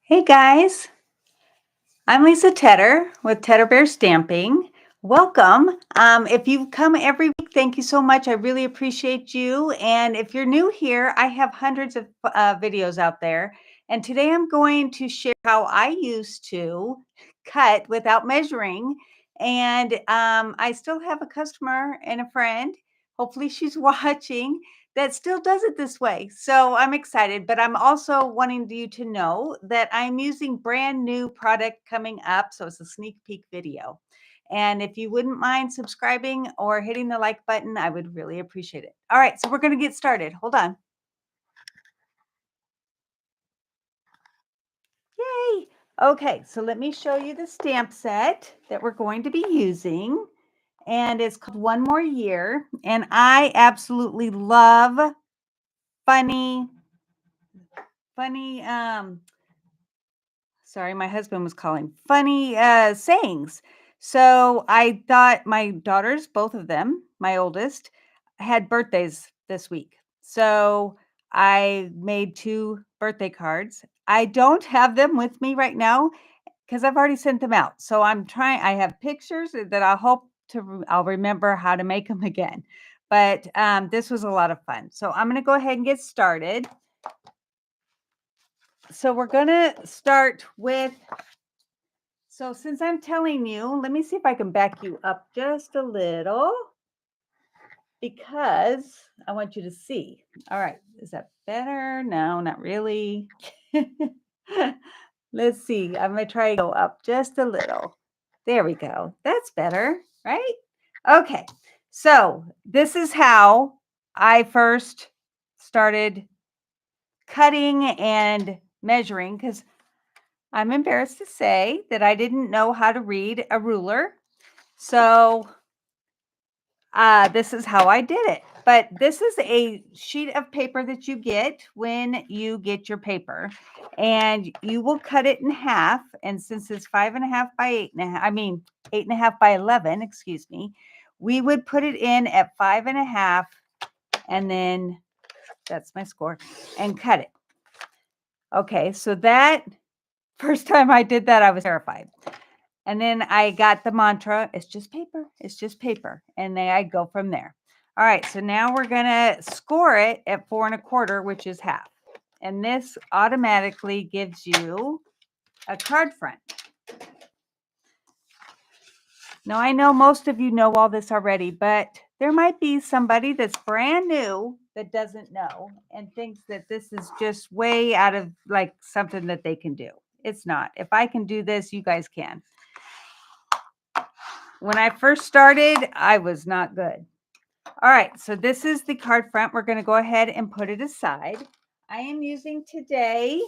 Hey guys, I'm Lisa Tedder with Tedder Bear Stamping. Welcome. If you come every week, thank you so much. I really appreciate you. And if you're new here, I have hundreds of videos out there. And today I'm going to share how I used to cut without measuring. And I still have a customer and a friend. Hopefully she's watching that still does it this way. So I'm excited, but I'm also wanting you to know that I'm using brand new product coming up. So it's a sneak peek video. And if you wouldn't mind subscribing or hitting the like button, I would really appreciate it. All right, so we're going to get started. Hold on. Yay. Okay, so let me show you the stamp set that we're going to be using. And it's called One More Year. And I absolutely love funny sorry, my husband was calling, funny sayings. So I thought my daughters, both of them, my oldest, had birthdays this week. So I made 2 birthday cards. I don't have them with me right now because I've already sent them out. So I have pictures that I hope I'll remember how to make them again. But this was a lot of fun. So I'm going to go ahead and get started. So we're going to start with, so since I'm telling you, let me see if I can back you up just a little because I want you to see. All right, is that better? No, not really. Let's see. I'm going to try to go up just a little. There we go. That's better, right? Okay. So this is how I first started cutting and measuring because I'm embarrassed to say that I didn't know how to read a ruler. So this is how I did it. But this is a sheet of paper that you get when you get your paper. And you will cut it in half. And since it's 5.5 by 8.5, 8.5 by 11, excuse me, we would put it in at 5.5. And then that's my score. And cut it. Okay, so that first time I did that, I was terrified. And then I got the mantra, it's just paper, it's just paper. And then I go from there. All right, so now we're gonna score it at 4.25, which is half. And this automatically gives you a card front. Now I know most of you know all this already, but there might be somebody that's brand new that doesn't know and thinks that this is just way out of like something that they can do. It's not. If I can do this, you guys can. When I first started, I was not good. All right, so this is the card front. We're going to go ahead and put it aside. I am using today.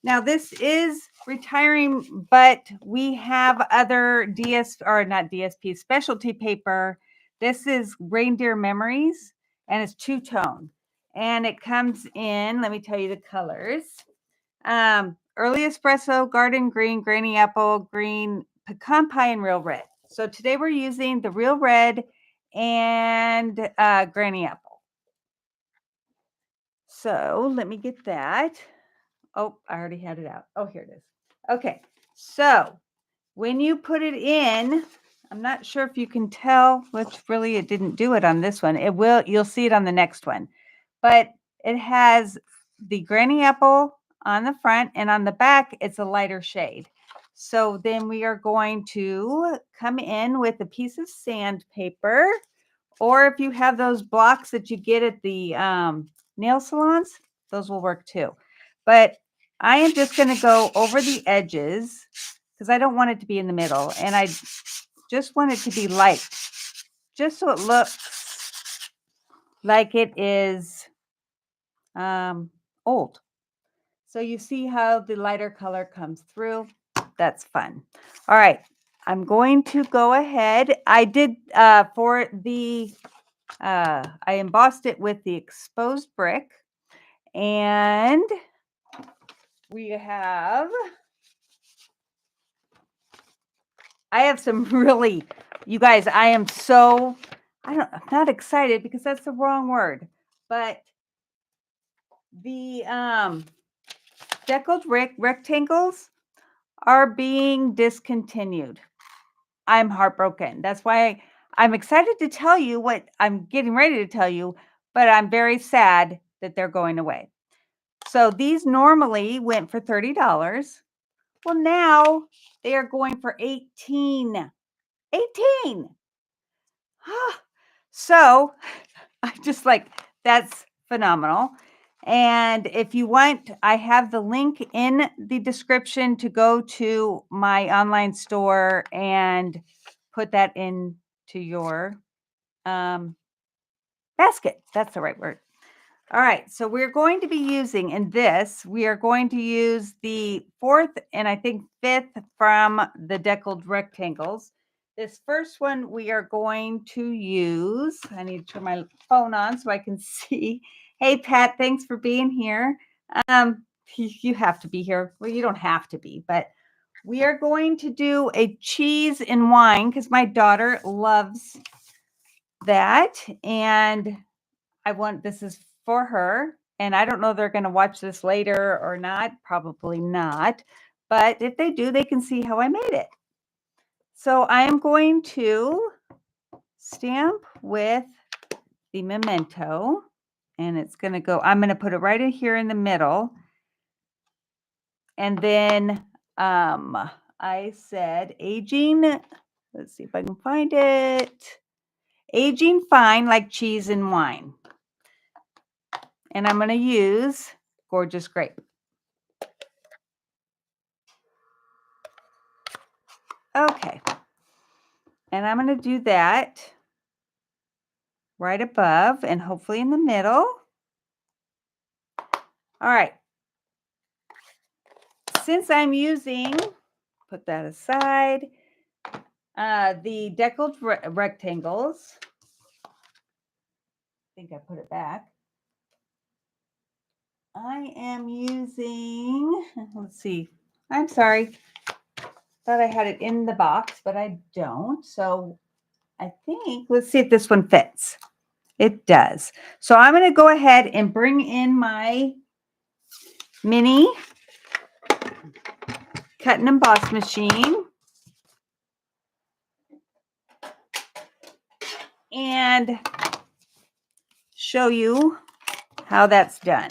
Now this is retiring, but we have other not DSP, specialty paper. This is Reindeer Memories, and it's 2-tone. And it comes in, let me tell you the colors. Early Espresso, Garden Green, Granny Apple, Green, Pecan Pie, and Real Red. So today we're using the Real Red and Granny Apple. So let me get that. Oh, I already had it out. Oh, here it is. Okay, so when you put it in, I'm not sure if you can tell, which really it didn't do it on this one. It will, you'll see it on the next one. But it has the Granny Apple on the front, and on the back, it's a lighter shade. So then we are going to come in with a piece of sandpaper, or if you have those blocks that you get at the nail salons, those will work too. But I am just going to go over the edges because I don't want it to be in the middle. And I just want it to be light, just so it looks like it is old. So you see how the lighter color comes through. That's fun. All right. I'm going to go ahead. I did for the, I embossed it with the exposed brick. And we have, I have some really, you guys, I'm not excited because that's the wrong word, but the deckled rectangles are being discontinued. I'm heartbroken. That's why I'm excited to tell you what I'm getting ready to tell you, but I'm very sad that they're going away. So these normally went for $30. Well, now they are going for 18. 18. So I'm just like, that's phenomenal. And if you want, I have the link in the description to go to my online store and put that into your basket. That's the right word. All right, so we're going to be using in this, we are going to use the 4th and I think 5th from the deckled rectangles. This first one we are going to use, I need to turn my phone on so I can see. Hey, Pat, thanks for being here. You have to be here. Well, you don't have to be, but we are going to do a cheese and wine because my daughter loves that. And this is for her. And I don't know if they're going to watch this later or not. Probably not. But if they do, they can see how I made it. So I am going to stamp with the Memento. And it's going to go, I'm going to put it right in here in the middle. And then I said aging. Let's see if I can find it. Aging fine like cheese and wine. And I'm going to use Gorgeous Grape. Okay. And I'm going to do that right above and hopefully in the middle. All right. Since I'm using, put that aside, the deckled rectangles. I think I put it back. I am using, let's see. I'm sorry. Thought I had it in the box, but I don't. So I think, let's see if this one fits. It does. So I'm going to go ahead and bring in my mini cut and emboss machine. And show you how that's done.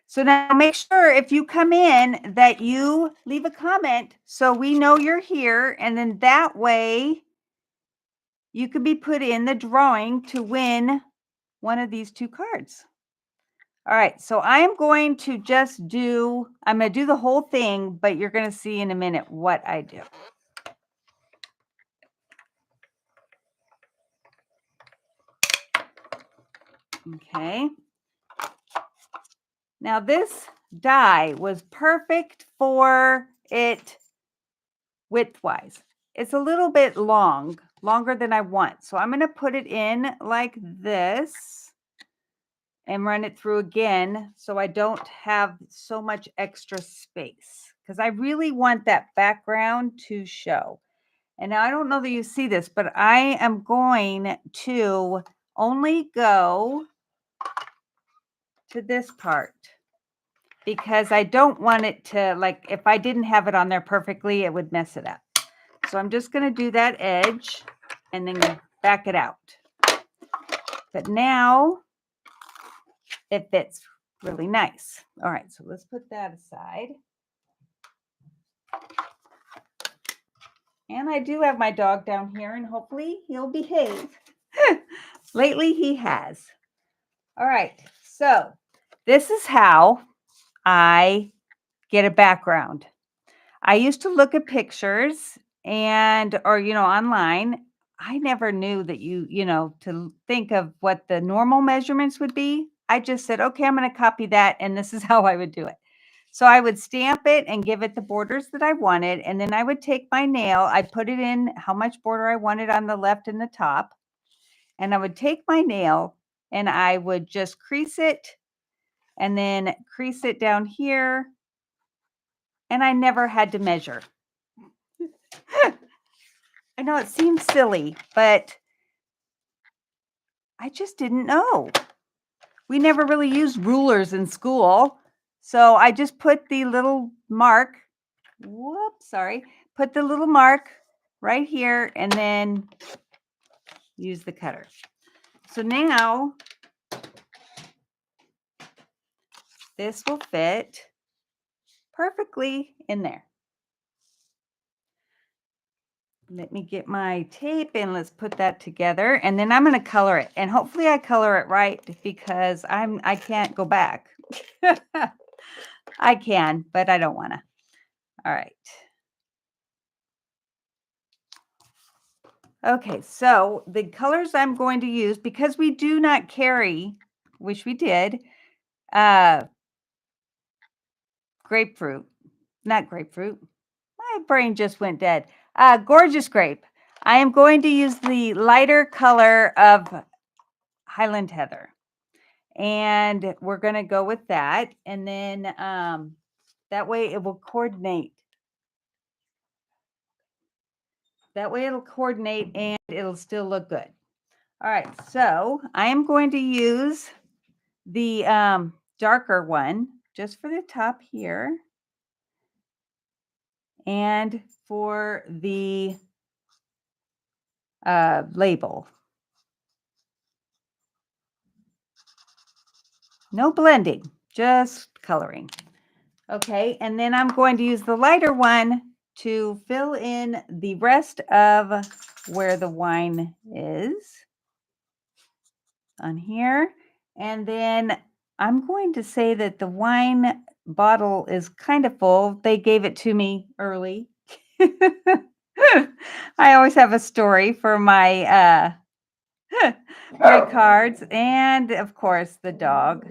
So now make sure if you come in that you leave a comment so we know you're here, and then that way you could be put in the drawing to win one of these 2 cards. All right, so I am going to just do, I'm going to do the whole thing, but you're going to see in a minute what I do. Okay. Now this die was perfect for it width-wise. It's a little bit longer than I want. So I'm going to put it in like this and run it through again so I don't have so much extra space because I really want that background to show. And now I don't know that you see this, but I am going to only go to this part because I don't want it to, like, if I didn't have it on there perfectly, it would mess it up. So I'm just going to do that edge and then back it out. But now it fits really nice. All right, so let's put that aside. And I do have my dog down here, and hopefully he'll behave. Lately he has. All right, so this is how I get a background. I used to look at pictures or online. I never knew that to think of what the normal measurements would be. I just said, okay, I'm going to copy that. And this is how I would do it. So I would stamp it and give it the borders that I wanted. And then I would take my nail. I put it in how much border I wanted on the left and the top. And I would take my nail and I would just crease it and then crease it down here. And I never had to measure. I know it seems silly, but I just didn't know. we never really used rulers in school. So I just put the little mark, whoops, sorry, put the little mark right here and then use the cutter. So now this will fit perfectly in there. Let me get my tape and let's put that together. And then I'm going to color it. And hopefully I color it right because I can't go back. I can, but I don't want to. All right. Okay, so the colors I'm going to use, because we do not carry, which we did, grapefruit, not grapefruit. My brain just went dead. Gorgeous grape. I am going to use the lighter color of Highland Heather. And we're going to go with that. And then that way it will coordinate. That way it'll coordinate and it'll still look good. All right, so I am going to use the darker one just for the top here. And for the label. No blending, just coloring. Okay, and then I'm going to use the lighter one to fill in the rest of where the wine is on here. And then I'm going to say that the wine bottle is kind of full. They gave it to me early. I always have a story for my my cards. And of course, the dog.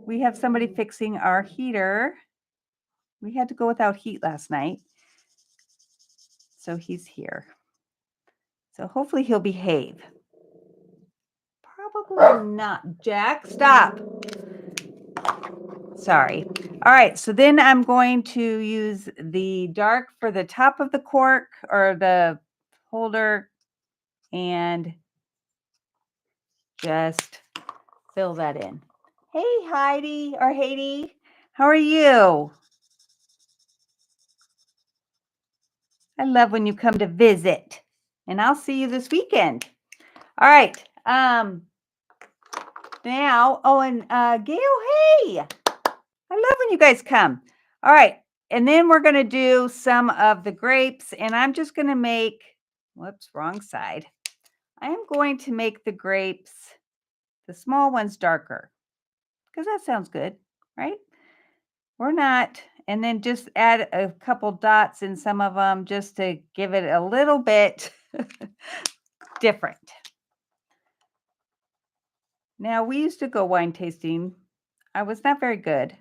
We have somebody fixing our heater. We had to go without heat last night. So he's here. So hopefully he'll behave. Probably not. Jack, stop. Sorry. All right. So then I'm going to use the dark for the top of the cork or the holder and just fill that in. Hey, Heidi or Haiti. How are you? I love when you come to visit. And I'll see you this weekend. All right. Now, oh, and Gail, hey. I love when you guys come. All right. And then we're going to do some of the grapes. And I'm just going to make, whoops, wrong side. I am going to make the grapes, the small ones, darker. Because that sounds good, right? We're not. And then just add a couple dots in some of them just to give it a little bit different. Now, we used to go wine tasting. I was not very good.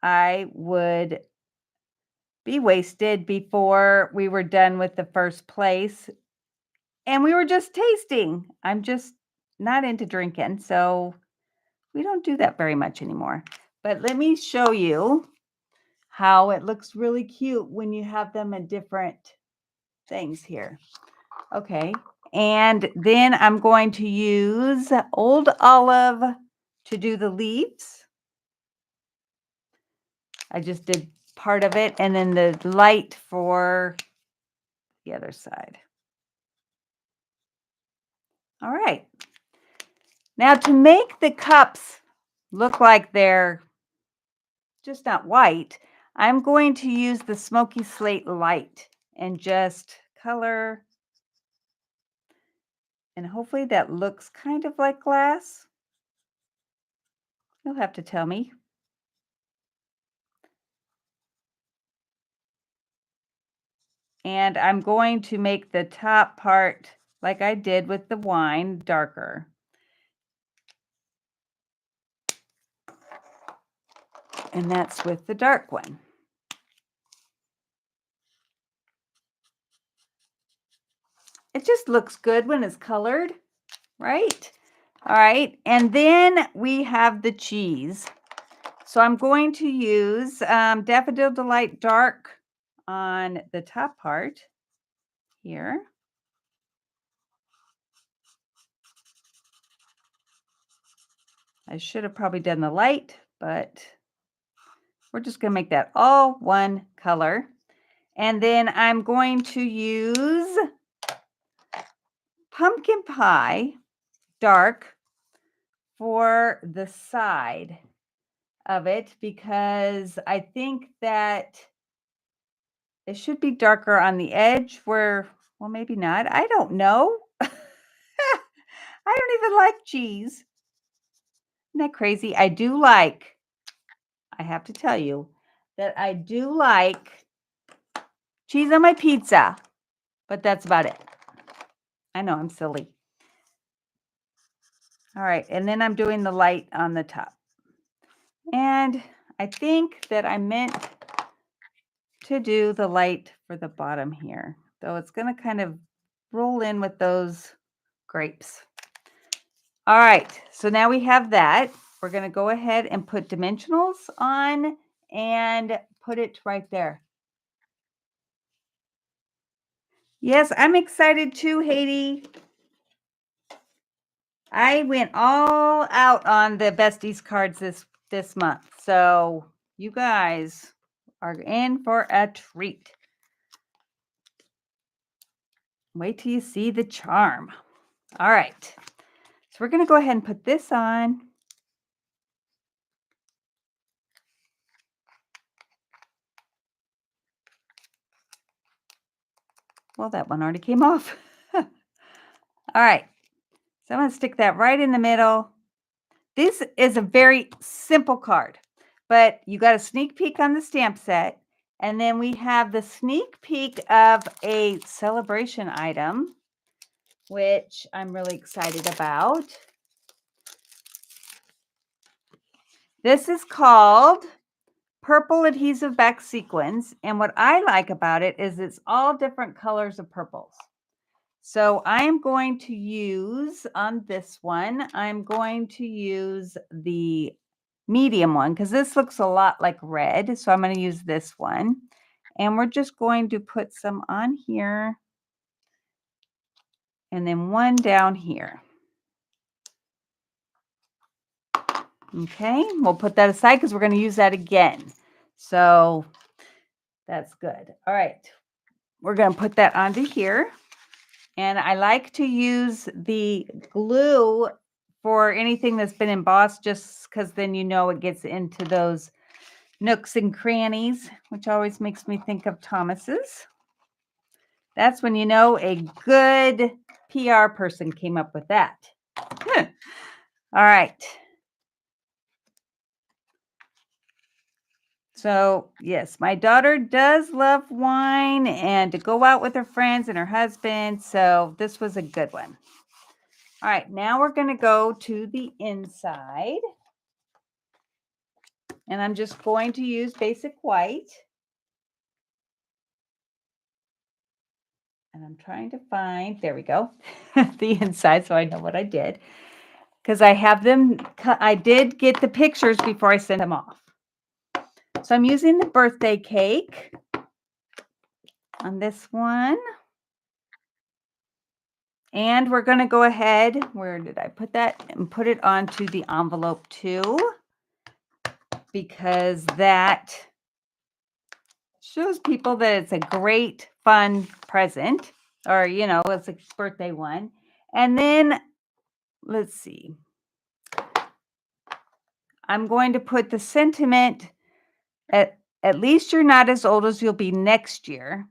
I would be wasted before we were done with the first place. And we were just tasting. I'm just not into drinking, so we don't do that very much anymore. But let me show you how it looks really cute when you have them in different things here. Okay. And then I'm going to use Old Olive to do the leaves. I just did part of it and then the light for the other side. All right. Now to make the cups look like they're just not white, I'm going to use the Smoky Slate Light and just color. And hopefully that looks kind of like glass. You'll have to tell me. And I'm going to make the top part, like I did with the wine, darker. And that's with the dark one. It just looks good when it's colored, right? All right, and then we have the cheese. So I'm going to use Daffodil Delight Dark on the top part here. I should have probably done the light, but we're just going to make that all one color. And then I'm going to use Pumpkin Pie Dark for the side of it because I think that it should be darker on the edge where, well, maybe not. I don't know. I don't even like cheese. Isn't that crazy? I have to tell you that I do like cheese on my pizza, but that's about it. I know I'm silly. All right, and then I'm doing the light on the top. And I think that I meant to do the light for the bottom here, though it's going to kind of roll in with those grapes. All right, so now we have that. We're going to go ahead and put dimensionals on and put it right there. Yes, I'm excited too, Haiti. I went all out on the besties cards this month. So you guys are in for a treat. Wait till you see the charm. All right. So we're going to go ahead and put this on. Well, that one already came off. All right. So I'm going to stick that right in the middle. This is a very simple card, but you got a sneak peek on the stamp set. And then we have the sneak peek of a celebration item, which I'm really excited about. This is called Purple Adhesive Back Sequins. And what I like about it is it's all different colors of purples. So I'm going to use on this one, I'm going to use the medium one because this looks a lot like red. So I'm going to use this one. And we're just going to put some on here and then one down here. Okay, we'll put that aside because we're going to use that again. So that's good. All right, we're going to put that onto here. And I like to use the glue for anything that's been embossed just because then you know it gets into those nooks and crannies, which always makes me think of Thomas's. That's when you know a good PR person came up with that. All right. So, yes, my daughter does love wine and to go out with her friends and her husband. So this was a good one. All right, now we're going to go to the inside. And I'm just going to use basic white. And I'm trying to find, there we go, the inside so I know what I did. Because I have them, I did get the pictures before I sent them off. So I'm using the birthday cake on this one. And we're going to go ahead, where did I put that? And put it onto the envelope too. Because that shows people that it's a great, fun present. Or, you know, it's a birthday one. And then, let's see. I'm going to put the sentiment at least you're not as old as you'll be next year,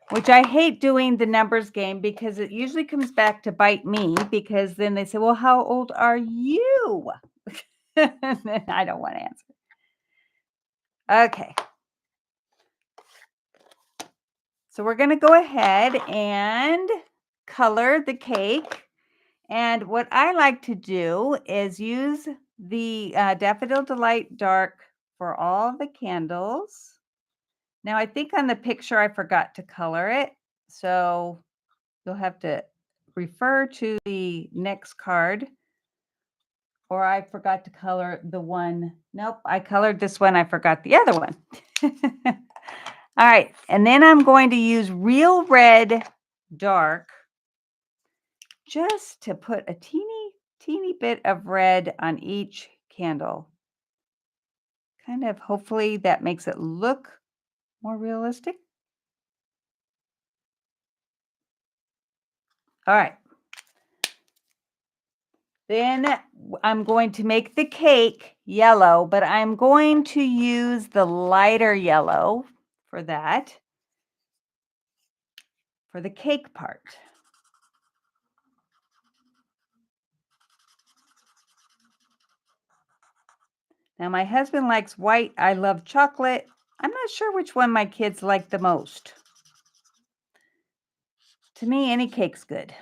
which I hate doing the numbers game because it usually comes back to bite me because then they say, well, how old are you? And then I don't want to answer. Okay. So we're going to go ahead and color the cake. And what I like to do is use the Daffodil Delight Dark for all the candles. Now, I think on the picture I forgot to color it. So you'll have to refer to the next card. Or I forgot to color the one. Nope, I colored this one. I forgot the other one. All right. And then I'm going to use Real Red Dark just to put a teeny, teeny bit of red on each candle. Kind of, hopefully that makes it look more realistic. All right. Then I'm going to make the cake yellow, but I'm going to use the lighter yellow for that, for the cake part. Now, my husband likes white. I love chocolate. I'm not sure which one my kids like the most. To me, any cake's good.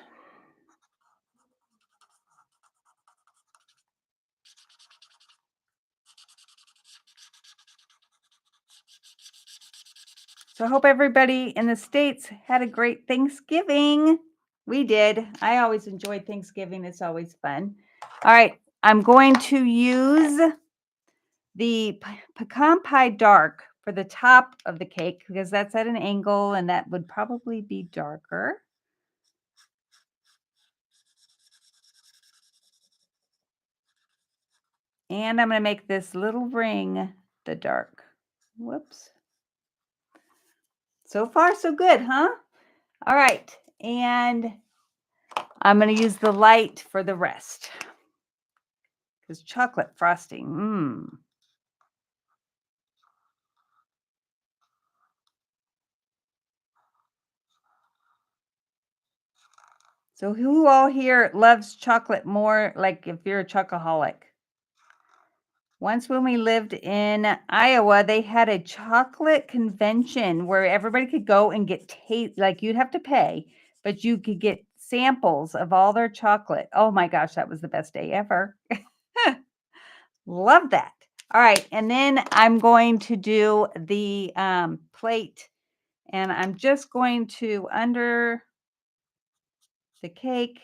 So I hope everybody in the States had a great Thanksgiving. We did. I always enjoy Thanksgiving. It's always fun. All right. I'm going to use the pecan pie dark for the top of the cake because that's at an angle and that would probably be darker. And I'm going to make this little ring the dark. Whoops. So far, so good, huh? All right. And I'm going to use the light for the rest. Because chocolate frosting, So who all here loves chocolate more, like if you're a chocoholic? Once when we lived in Iowa, they had a chocolate convention where everybody could go and get taste, like you'd have to pay, but you could get samples of all their chocolate. Oh my gosh, that was the best day ever. Love that. All right, and then I'm going to do the plate, and I'm just going to under the cake,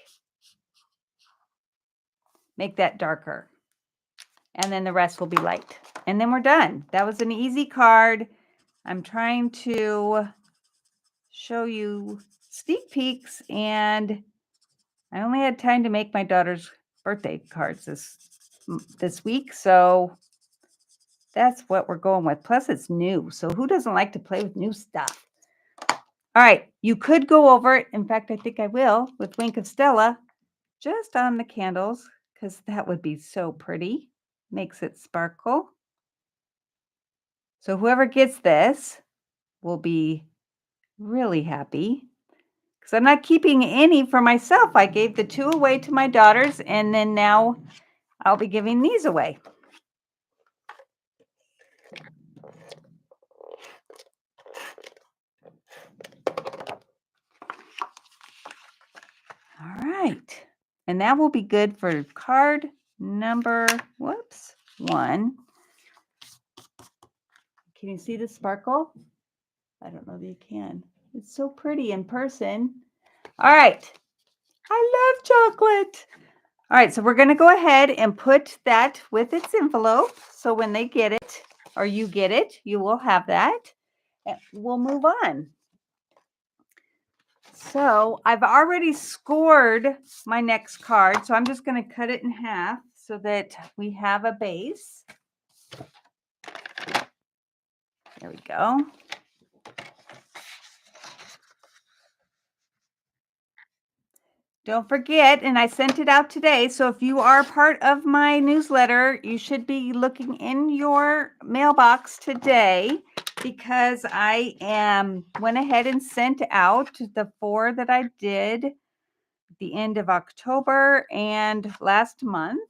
make that darker. And then the rest will be light. And then we're done. That was an easy card. I'm trying to show you sneak peeks, and I only had time to make my daughter's birthday cards this week, so that's what we're going with. Plus, it's new, so who doesn't like to play with new stuff? All right, you could go over it. In fact, I think I will with Wink of Stella, just on the candles, because that would be so pretty. Makes it sparkle. So whoever gets this will be really happy because I'm not keeping any for myself. I gave the 2 away to my daughters, and then now I'll be giving these away. All right. And that will be good for card number, 1. Can you see the sparkle? I don't know that you can. It's so pretty in person. All right. I love chocolate. All right, so we're going to go ahead and put that with its envelope. So when they get it, or you get it, you will have that. And we'll move on. So I've already scored my next card. So I'm just going to cut it in half so that we have a base. There we go. Don't forget, and I sent it out today. So if you are part of my newsletter, you should be looking in your mailbox today because I went ahead and sent out the 4 that I did at the end of October and last month.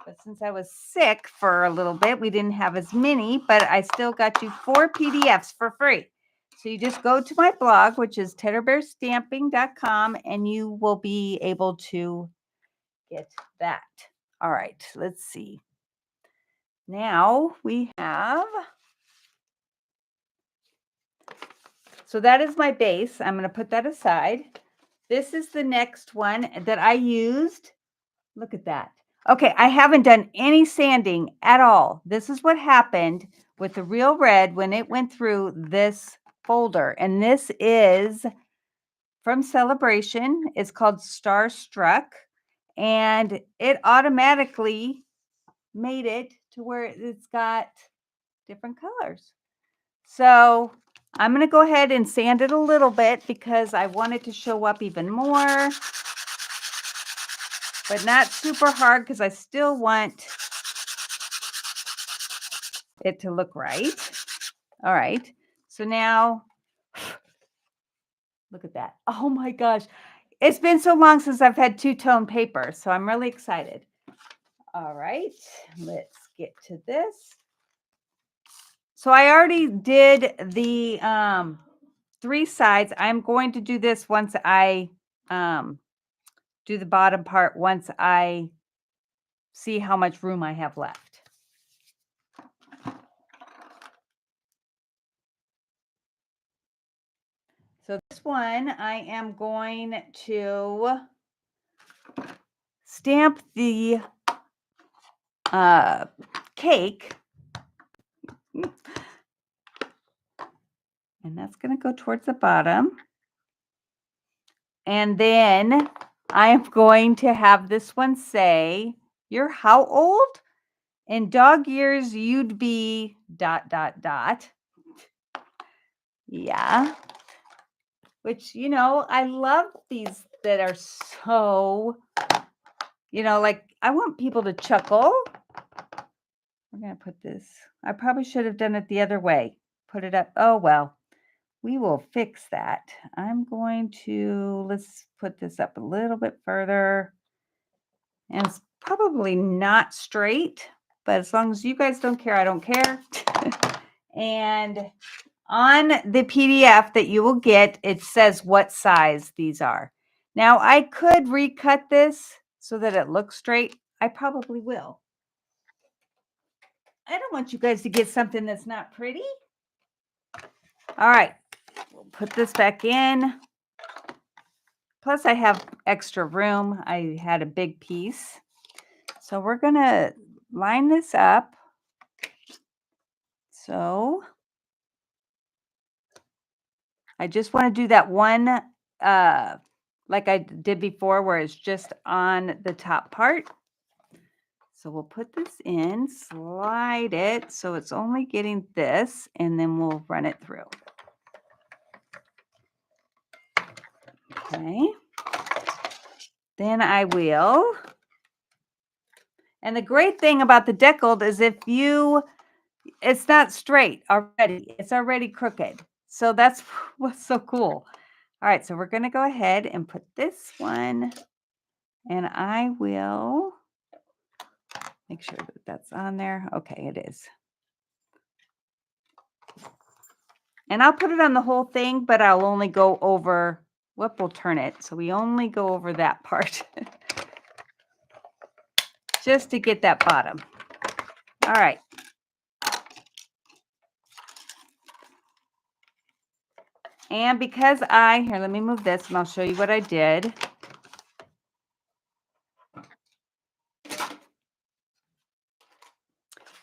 But since I was sick for a little bit, we didn't have as many, but I still got you 4 PDFs for free. So you just go to my blog, which is teddybearstamping.com, and you will be able to get that. All right, let's see. Now we have, so that is my base. I'm going to put that aside. This is the next one that I used. Look at that. Okay, I haven't done any sanding at all. This is what happened with the Real Red when it went through this folder. And this is from Celebration. It's called Starstruck. and it automatically made it to where it's got different colors. So I'm going to go ahead and sand it a little bit because I want it to show up even more, but not super hard because I still want it to look right. All right. So now, look at that. Oh my gosh. It's been so long since I've had two-tone paper, so I'm really excited. All right. Let's get to this. So I already did the 3 sides. I'm going to do this once I do the bottom part, once I see how much room I have left. So this one, I am going to stamp the cake. And that's going to go towards the bottom. And then I am going to have this one say, "You're how old? In dog years, you'd be ... Yeah. Which, I love these that are so, like I want people to chuckle. We're going to put this. I probably should have done it the other way. Put it up. Oh, well, we will fix that. I'm going to, let's put this up a little bit further. And it's probably not straight, but as long as you guys don't care, I don't care. And on the PDF that you will get, it says what size these are. Now, I could recut this so that it looks straight. I probably will. I don't want you guys to get something that's not pretty. All right, we'll put this back in. Plus, I have extra room. I had a big piece. So we're going to line this up. So I just want to do that one like I did before where it's just on the top part. So we'll put this in, slide it so it's only getting this, and then we'll run it through. Okay. Then I will. And the great thing about the deckled is it's not straight already. It's already crooked. So that's what's so cool. All right, so we're going to go ahead and put this one, and I will make sure that that's on there. Okay, it is. And I'll put it on the whole thing, but I'll only go over, we'll turn it. So we only go over that part just to get that bottom. All right. And because here, let me move this and I'll show you what I did.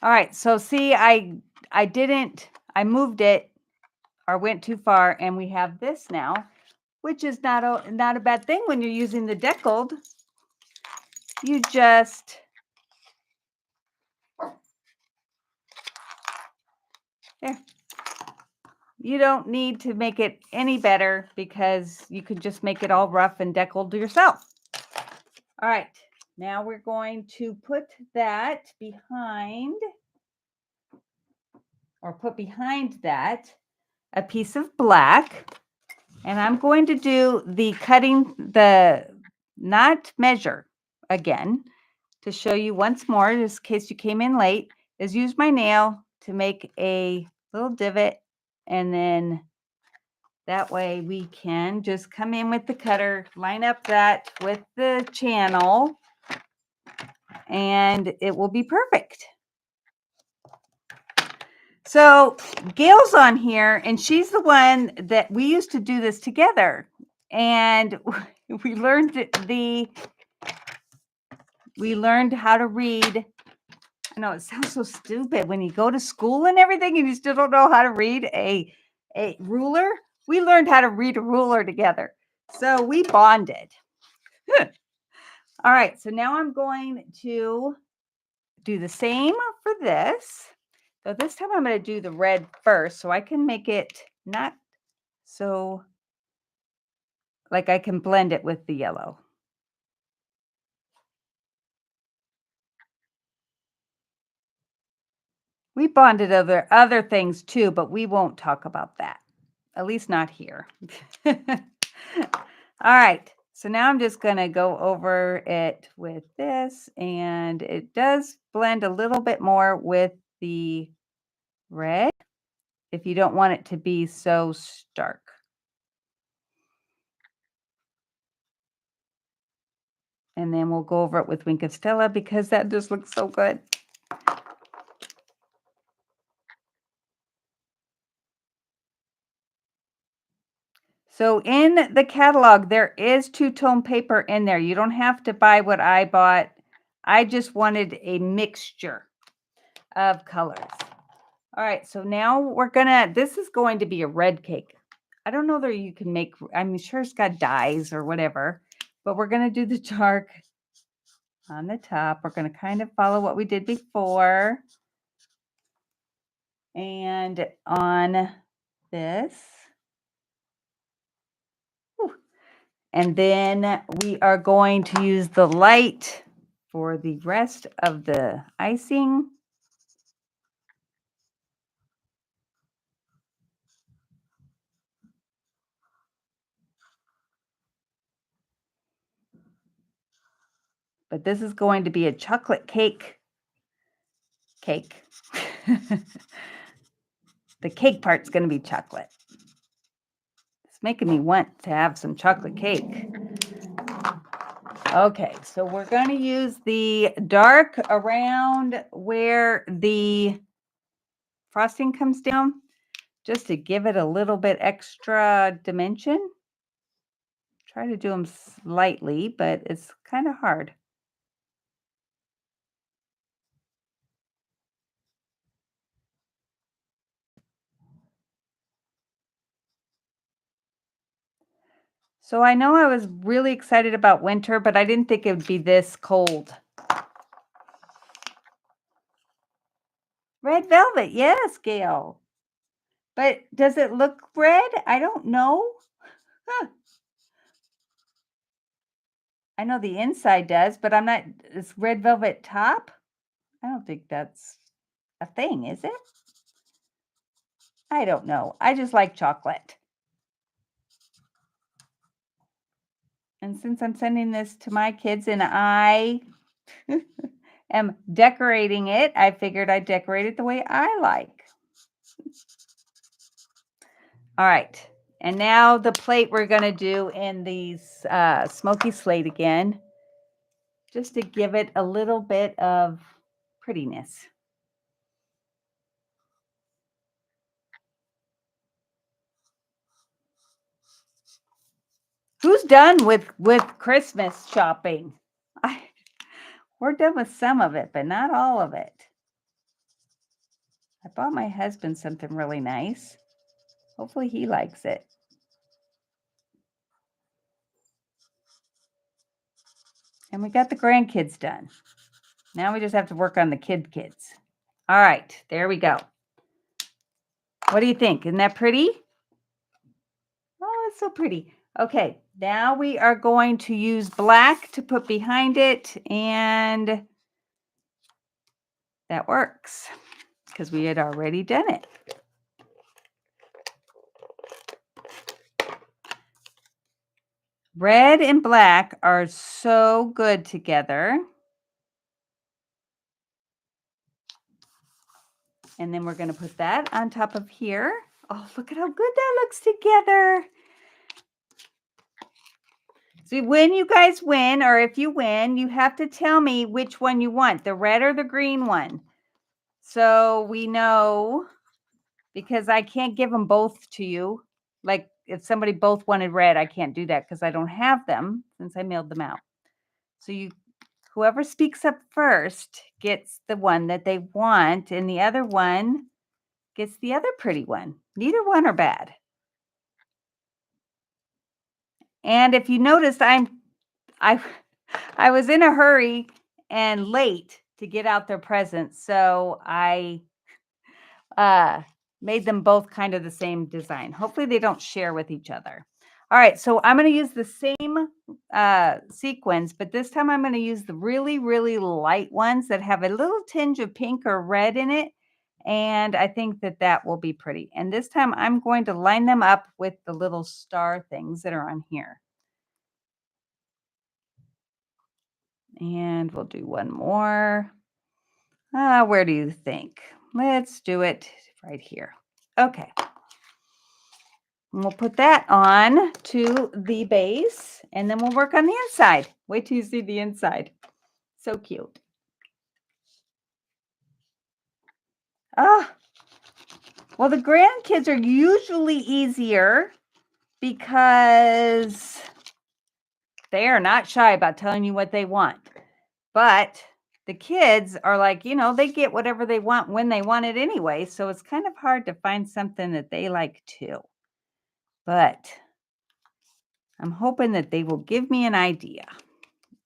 All right, so see, I moved it or went too far, and we have this now, which is not a bad thing when you're using the deckled. You just there. You don't need to make it any better because you could just make it all rough and deckled yourself. All right, now we're going to put that behind, or put behind that a piece of black. And I'm going to do the cutting, not measure again, to show you once more, just in case you came in late, is use my nail to make a little divot, and then that way we can just come in with the cutter, line up that with the channel, and it will be perfect. So Gail's on here, and she's the one that we used to do this together, and we learned how to read. I know it sounds so stupid when you go to school and everything and you still don't know how to read a ruler. We learned how to read a ruler together. So we bonded. All right, so now I'm going to do the same for this. So this time I'm going to do the red first so I can make it not so like I can blend it with the yellow. We bonded other things too, but we won't talk about that. At least not here. All right. So now I'm just going to go over it with this, and it does blend a little bit more with the red if you don't want it to be so stark. And then we'll go over it with Wink of Stella because that just looks so good. So in the catalog, there is two-tone paper in there. You don't have to buy what I bought. I just wanted a mixture of colors. All right, so now this is going to be a red cake. I don't know that you can make, I'm sure it's got dyes or whatever, but we're going to do the dark on the top. We're going to kind of follow what we did before. And on this. And then we are going to use the light for the rest of the icing. But this is going to be a chocolate cake. The cake part's going to be chocolate. It's making me want to have some chocolate cake. Okay, so we're going to use the dark around where the frosting comes down just to give it a little bit extra dimension. Try to do them slightly, but it's kind of hard. So I know I was really excited about winter, but I didn't think it would be this cold. Red velvet, yes, Gail. But does it look red? I don't know. Huh. I know the inside does, but I'm not, it's red velvet top? I don't think that's a thing, is it? I don't know. I just like chocolate. And since I'm sending this to my kids and I am decorating it, I figured I'd decorate it the way I like. All right. And now the plate we're going to do in these smoky slate again, just to give it a little bit of prettiness. Who's done with Christmas shopping? We're done with some of it, but not all of it. I bought my husband something really nice. Hopefully he likes it. And we got the grandkids done. Now we just have to work on the kids. All right, there we go. What do you think? Isn't that pretty? Oh, it's so pretty. Okay, now we are going to use black to put behind it, and that works because we had already done it. Red and black are so good together. And then we're going to put that on top of here. Oh, look at how good that looks together. So when you guys win, or if you win, you have to tell me which one you want, the red or the green one. So we know, because I can't give them both to you. Like if somebody both wanted red, I can't do that because I don't have them since I mailed them out. So whoever speaks up first gets the one that they want, and the other one gets the other pretty one. Neither one are bad. And if you noticed, I I was in a hurry and late to get out their presents, so I made them both kind of the same design. Hopefully they don't share with each other. All right, so I'm going to use the same sequins, but this time I'm going to use the really, really light ones that have a little tinge of pink or red in it. And I think that that will be pretty. And this time I'm going to line them up with the little star things that are on here. And we'll do one more. Where do you think? Let's do it right here. Okay. And we'll put that on to the base, and then we'll work on the inside. Wait till you see the inside. So cute. Well, the grandkids are usually easier because they are not shy about telling you what they want. But the kids are like, they get whatever they want when they want it anyway. So it's kind of hard to find something that they like too. But I'm hoping that they will give me an idea.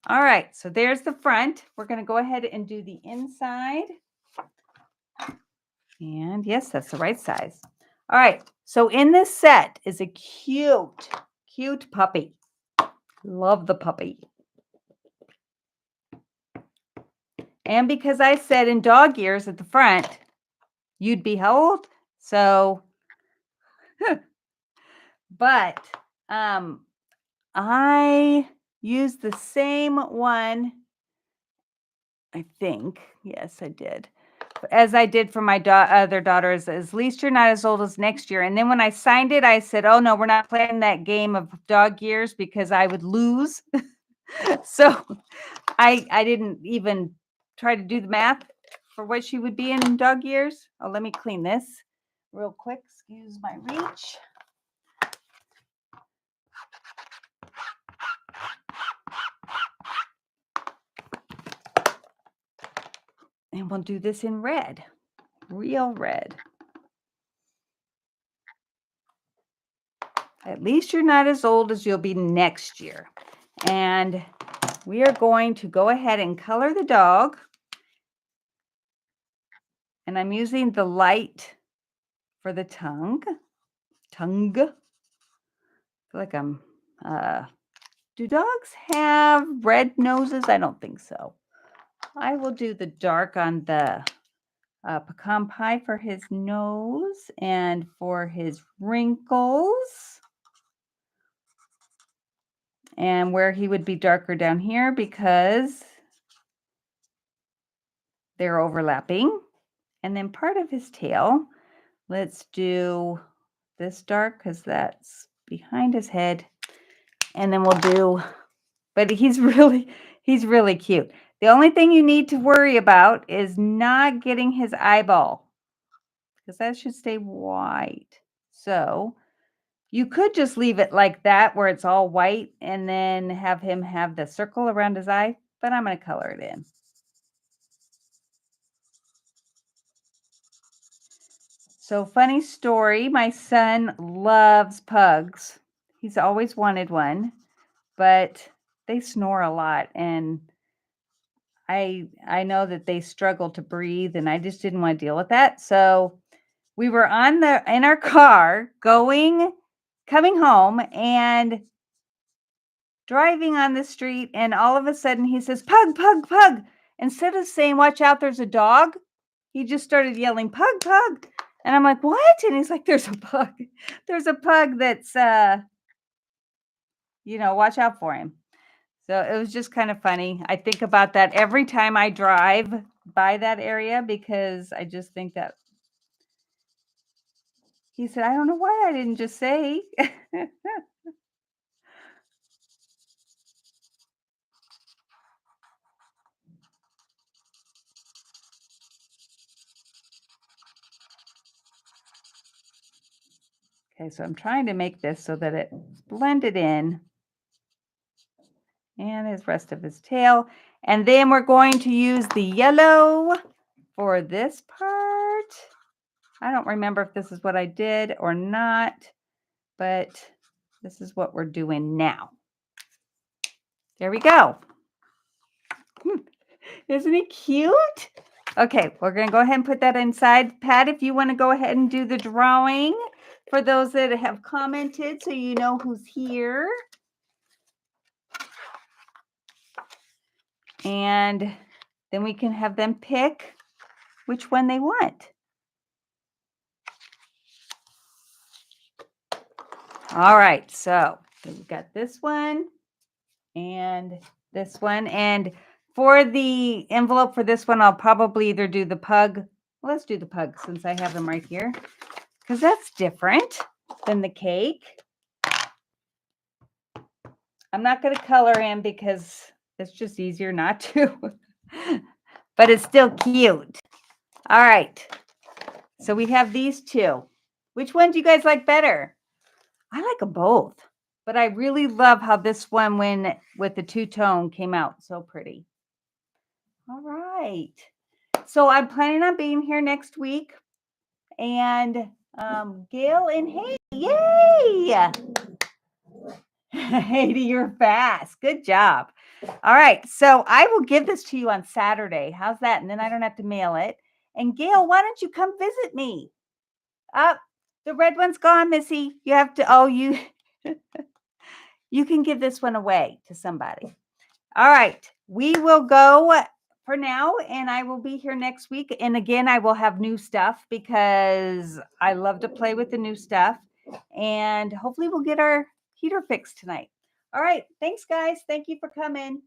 All right, so there's the front. We're going to go ahead and do the inside. And yes, that's the right size. All right, so in this set is a cute, cute puppy. Love the puppy. And because I said in dog ears at the front, you'd be how old? So, but I used the same one, I think. Yes, I did. As I did for my other daughters, at least you're not as old as next year. And then when I signed it, I said, oh, no, we're not playing that game of dog years because I would lose. So I didn't even try to do the math for what she would be in dog years. Oh, let me clean this real quick. Excuse my reach. And we'll do this in red, real red. At least you're not as old as you'll be next year. And we are going to go ahead and color the dog. And I'm using the light for the tongue. I feel like I'm, do dogs have red noses? I don't think so. I will do the dark on the pecan pie for his nose and for his wrinkles. And where he would be darker down here because they're overlapping. And then part of his tail, let's do this dark because that's behind his head. And then we'll do, but he's really cute. The only thing you need to worry about is not getting his eyeball because that should stay white. So you could just leave it like that where it's all white and then have him have the circle around his eye, but I'm going to color it in. So funny story, my son loves pugs. He's always wanted one, but they snore a lot and I know that they struggle to breathe and I just didn't want to deal with that. So we were in our car coming home and driving on the street, and all of a sudden he says, "Pug, pug, pug." Instead of saying, "Watch out, there's a dog," he just started yelling, "Pug, pug." And I'm like, "What?" And he's like, "There's a pug. There's a pug that's, watch out for him." So it was just kind of funny. I think about that every time I drive by that area because I just think that he said, "I don't know why I didn't just say." Okay, so I'm trying to make this so that it blended in. And his rest of his tail. And then we're going to use the yellow for this part. I don't remember if this is what I did or not, but this is what we're doing now. There we go. Isn't he cute? Okay, we're going to go ahead and put that inside. Pat, if you want to go ahead and do the drawing for those that have commented so you know who's here. And then we can have them pick which one they want. All right, so we've got this one and this one. And for the envelope for this one, I'll probably either do the pug. Well, let's do the pug since I have them right here, because that's different than the cake. I'm not going to color in because it's just easier not to, but it's still cute. All right, so we have these two. Which one do you guys like better? I like them both, but I really love how this one, when with the two-tone, came out so pretty. All right. So I'm planning on being here next week. And Gail and Haiti, yay! Haiti, you're fast. Good job. All right. So I will give this to you on Saturday. How's that? And then I don't have to mail it. And Gail, why don't you come visit me? Up. The red one's gone, Missy. You have to, you you can give this one away to somebody. All right. We will go for now, and I will be here next week. And again, I will have new stuff because I love to play with the new stuff. And hopefully we'll get our heater fixed tonight. All right. Thanks, guys. Thank you for coming.